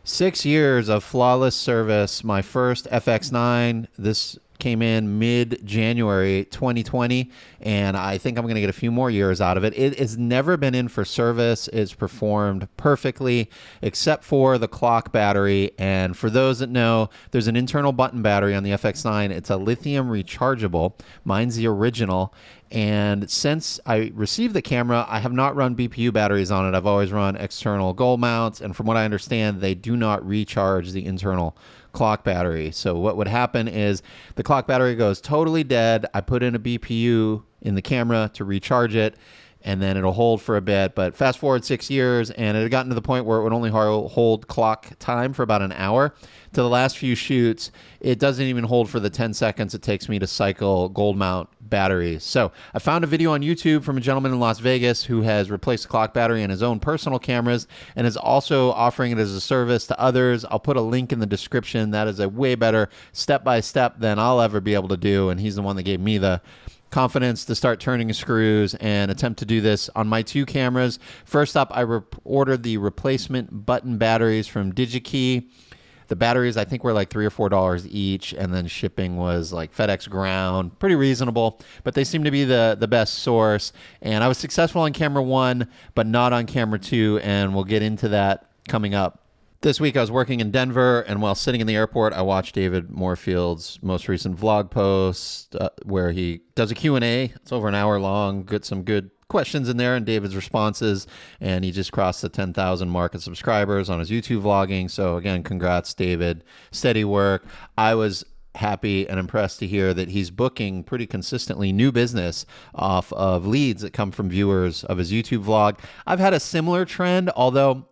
6 years of flawless service. My first FX9. This came in mid-January 2020, and I think I'm going to get a few more years out of it. It has never been in for service. It's performed perfectly, except for the clock battery. And for those that know, there's an internal button battery on the FX9. It's a lithium rechargeable. Mine's the original. And since I received the camera, I have not run BPU batteries on it. I've always run external gold mounts. And from what I understand, they do not recharge the internal clock battery. So what would happen is the clock battery goes totally dead. I put in a BPU in the camera to recharge it, and then it'll hold for a bit. But fast forward 6 years, and it had gotten to the point where it would only hold clock time for about an hour. To the last few shoots, it doesn't even hold for the 10 seconds it takes me to cycle gold mount batteries. So I found a video on YouTube from a gentleman in Las Vegas who has replaced the clock battery in his own personal cameras and is also offering it as a service to others. I'll put a link in the description. That is a way better step-by-step than I'll ever be able to do, and he's the one that gave me the confidence to start turning screws and attempt to do this on my two cameras. First up, I ordered the replacement button batteries from DigiKey. The batteries, I think, were like $3 or $4 each, and then shipping was like FedEx ground. Pretty reasonable, but they seem to be the best source. And I was successful on camera 1, but not on camera 2, and we'll get into that coming up. This week I was working in Denver, and while sitting in the airport, I watched David Moorfield's most recent vlog post where he does a Q&A. It's over an hour long. Get some good questions in there and David's responses, and he just crossed the 10,000 mark of subscribers on his YouTube vlogging. So again, congrats, David. Steady work. I was happy and impressed to hear that he's booking pretty consistently new business off of leads that come from viewers of his YouTube vlog. I've had a similar trend, although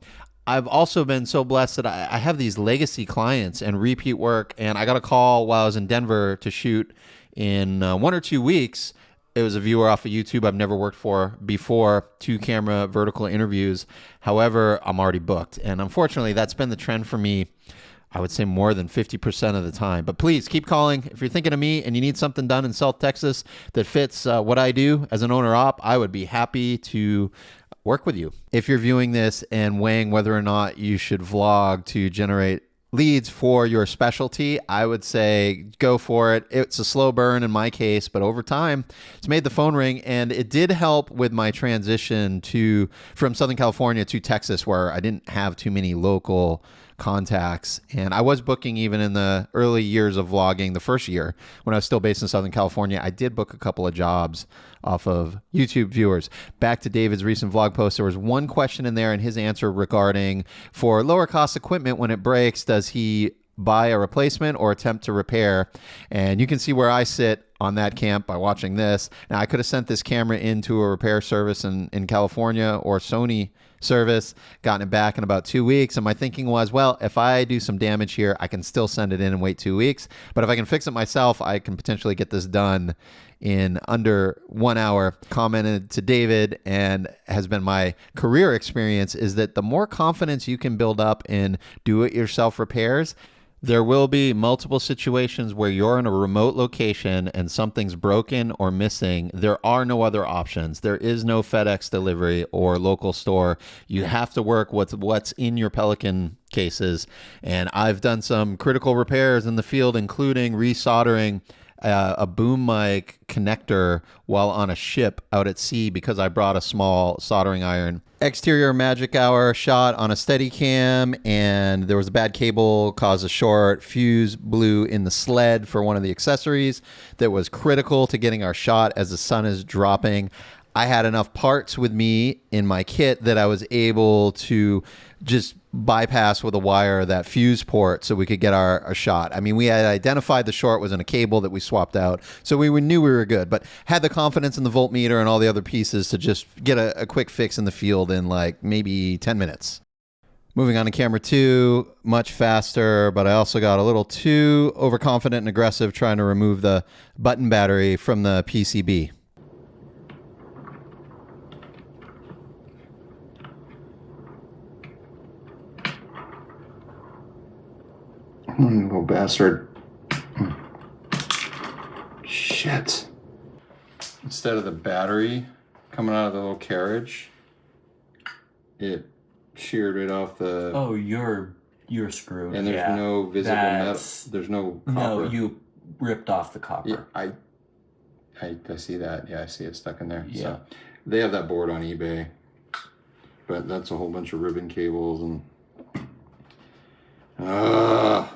I've also been so blessed that I have these legacy clients and repeat work. And I got a call while I was in Denver to shoot in 1 or 2 weeks. It was a viewer off of YouTube I've never worked for before, 2-camera vertical interviews. However, I'm already booked. And unfortunately, that's been the trend for me, I would say more than 50% of the time. But please keep calling. If you're thinking of me and you need something done in South Texas that fits what I do as an owner-op, I would be happy to work with you. If you're viewing this and weighing whether or not you should vlog to generate leads for your specialty, I would say go for it. It's a slow burn in my case, but over time, it's made the phone ring, and it did help with my transition from Southern California to Texas, where I didn't have too many local contacts. And I was booking even in the early years of vlogging. The first year when I was still based in Southern California, I did book a couple of jobs off of YouTube viewers. Back to David's recent vlog post, there was one question in there and his answer regarding for lower cost equipment, when it breaks, does he buy a replacement or attempt to repair? And you can see where I sit on that camp by watching this. Now, I could have sent this camera into a repair service in California or Sony service, gotten it back in about 2 weeks. And my thinking was, well, if I do some damage here, I can still send it in and wait 2 weeks. But if I can fix it myself, I can potentially get this done in under 1 hour. Commented to David, and has been my career experience, is that the more confidence you can build up in do-it-yourself repairs, there will be multiple situations where you're in a remote location and something's broken or missing. There are no other options. There is no FedEx delivery or local store. You have to work with what's in your Pelican cases. And I've done some critical repairs in the field, including resoldering a boom mic connector while on a ship out at sea because I brought a small soldering iron. Exterior magic hour shot on a Steadicam, and there was a bad cable, caused a short. Fuse blew in the sled for one of the accessories that was critical to getting our shot as the sun is dropping. I had enough parts with me in my kit that I was able to just bypass with a wire that fuse port so we could get our shot. I mean, we had identified the short was in a cable that we swapped out, so we knew we were good, but had the confidence in the voltmeter and all the other pieces to just get a quick fix in the field in like maybe 10 minutes. Moving on to camera 2, much faster, but I also got a little too overconfident and aggressive trying to remove the button battery from the PCB. Little bastard. Shit. Instead of the battery coming out of the little carriage, it sheared right off the... Oh, your You're screwed. And there's no visible metal. There's no copper. No, you ripped off the copper. Yeah, I see that. Yeah, I see it stuck in there. Yeah. So they have that board on eBay, but that's a whole bunch of ribbon cables and. All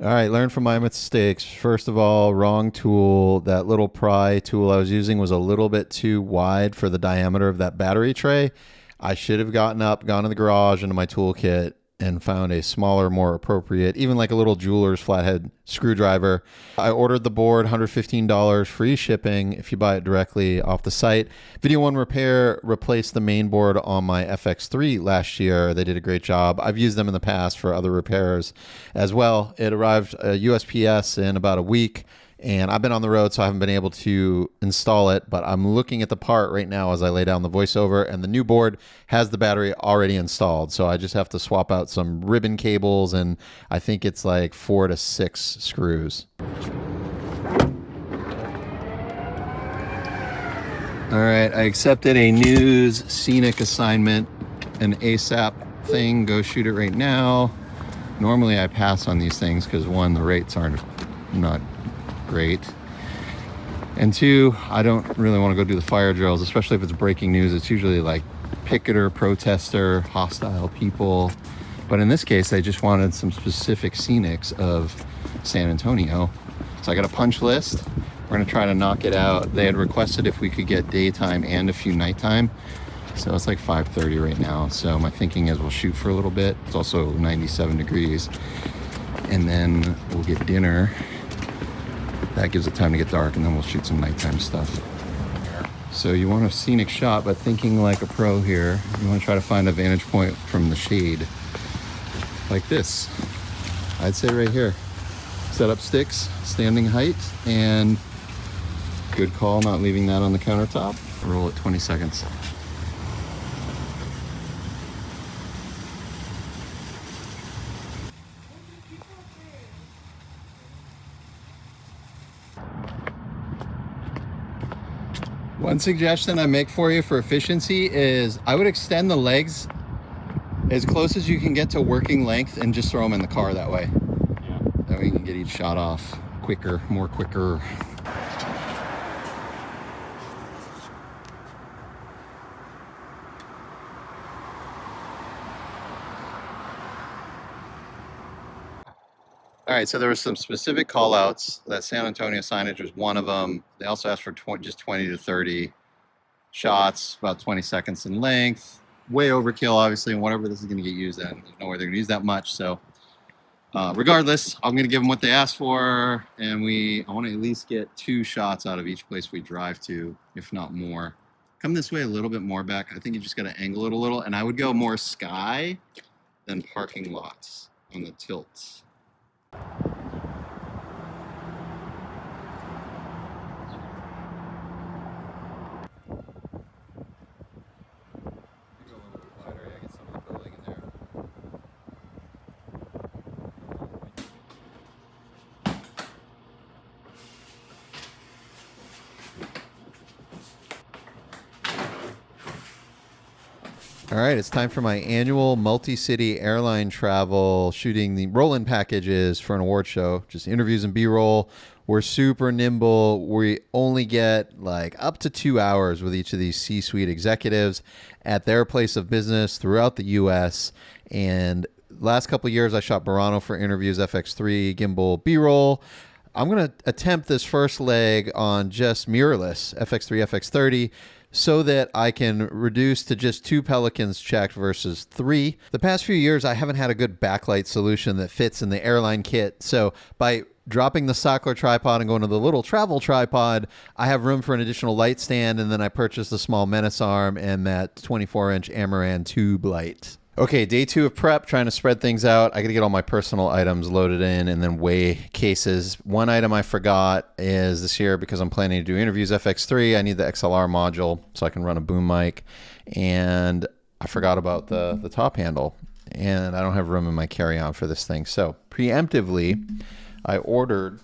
right, learn from my mistakes. First of all, wrong tool. That little pry tool I was using was a little bit too wide for the diameter of that battery tray. I should have gone to the garage into my toolkit and found a smaller, more appropriate, even like a little jeweler's flathead screwdriver. I ordered the board, $115, free shipping if you buy it directly off the site. Video One Repair replaced the main board on my FX3 last year. They did a great job. I've used them in the past for other repairs as well. It arrived USPS in about a week. And I've been on the road, so I haven't been able to install it, but I'm looking at the part right now as I lay down the voiceover, and the new board has the battery already installed. So I just have to swap out some ribbon cables, and I think it's like 4 to 6 screws. All right, I accepted a news scenic assignment, an ASAP thing. Go shoot it right now. Normally I pass on these things because one, the rates aren't not great, and two, I don't really want to go do the fire drills, especially if it's breaking news. It's usually like picketer, protester, hostile people, but in this case I just wanted some specific scenics of San Antonio. So I got a punch list. We're gonna try to knock it out. They had requested if we could get daytime and a few nighttime, so it's like 5:30 right now. So my thinking is we'll shoot for a little bit. It's also 97 degrees, and then we'll get dinner. That gives it time to get dark, and then we'll shoot some nighttime stuff. So you want a scenic shot, but thinking like a pro here, you want to try to find a vantage point from the shade. Like this. I'd say right here. Set up sticks, standing height, and good call not leaving that on the countertop. Roll it 20 seconds. One suggestion I make for you for efficiency is I would extend the legs as close as you can get to working length and just throw them in the car that way. Yeah. That way you can get each shot off quicker, more quicker. All right, so there were some specific call outs. That San Antonio signage was one of them. They also asked for just 20 to 30 shots, about 20 seconds in length. Way overkill, obviously, and whatever this is going to get used in. There's no way they're going to use that much. So regardless, I'm going to give them what they asked for, and I want to at least get 2 shots out of each place we drive to, if not more. Come this way a little bit more back. I think you just got to angle it a little, and I would go more sky than parking lots on the tilts. All right, it's time for my annual multi-city airline travel, shooting the roll-in packages for an award show, just interviews and B-roll. We're super nimble. We only get like up to 2 hours with each of these C-suite executives at their place of business throughout the U.S. And last couple of years, I shot Burano for interviews, FX3, gimbal, B-roll. I'm going to attempt this first leg on just mirrorless, FX3, FX30, so that I can reduce to just 2 Pelicans checked versus 3. The past few years, I haven't had a good backlight solution that fits in the airline kit. So by dropping the Sockler tripod and going to the little travel tripod, I have room for an additional light stand, and then I purchased a small Menace arm and that 24-inch Amaran tube light. Okay, day 2 of prep, trying to spread things out. I got to get all my personal items loaded in and then weigh cases. One item I forgot is this year, because I'm planning to do interviews FX3, I need the XLR module so I can run a boom mic. And I forgot about the top handle. And I don't have room in my carry-on for this thing. So preemptively, I ordered,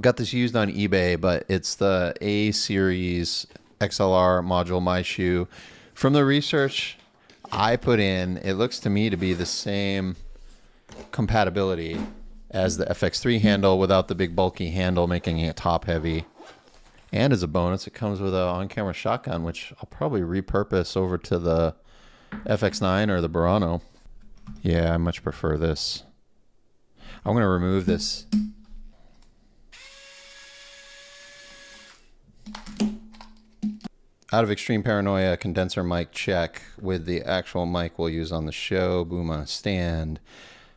got this used on eBay, but it's the A series XLR module, my shoe. From the research I put in, it looks to me to be the same compatibility as the FX3 handle without the big bulky handle making it top heavy. And as a bonus, it comes with an on-camera shotgun, which I'll probably repurpose over to the FX9 or the Burano. Yeah, I much prefer this. I'm going to remove this. Out of extreme paranoia, condenser mic check with the actual mic we'll use on the show. Boom on a stand.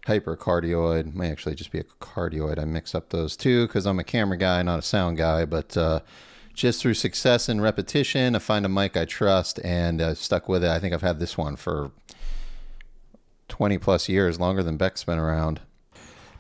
Hypercardioid. May actually just be a cardioid. I mix up those two because I'm a camera guy, not a sound guy. But just through success and repetition, I find a mic I trust and stuck with it. I think I've had this one for 20 plus years, longer than Beck's been around.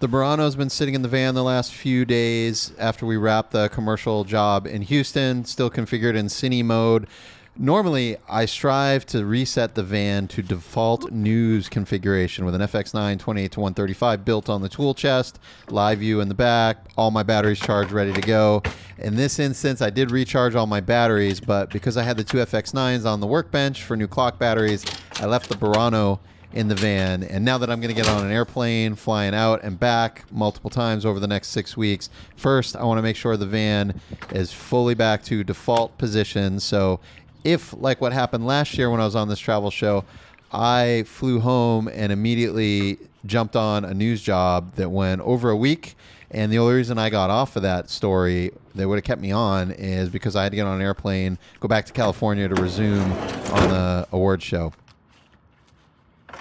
The Burano's been sitting in the van the last few days after we wrapped the commercial job in Houston, still configured in cine mode. Normally, I strive to reset the van to default news configuration with an FX9 28-135 built on the tool chest, live view in the back, all my batteries charged, ready to go. In this instance, I did recharge all my batteries, but because I had the two FX9s on the workbench for new clock batteries, I left the Burano in the van. And now that I'm going to get on an airplane, flying out and back multiple times over the next 6 weeks, first, I want to make sure the van is fully back to default position. So if, like what happened last year when I was on this travel show, I flew home and immediately jumped on a news job that went over a week. And the only reason I got off of that story that would have kept me on is because I had to get on an airplane, go back to California to resume on the awards show.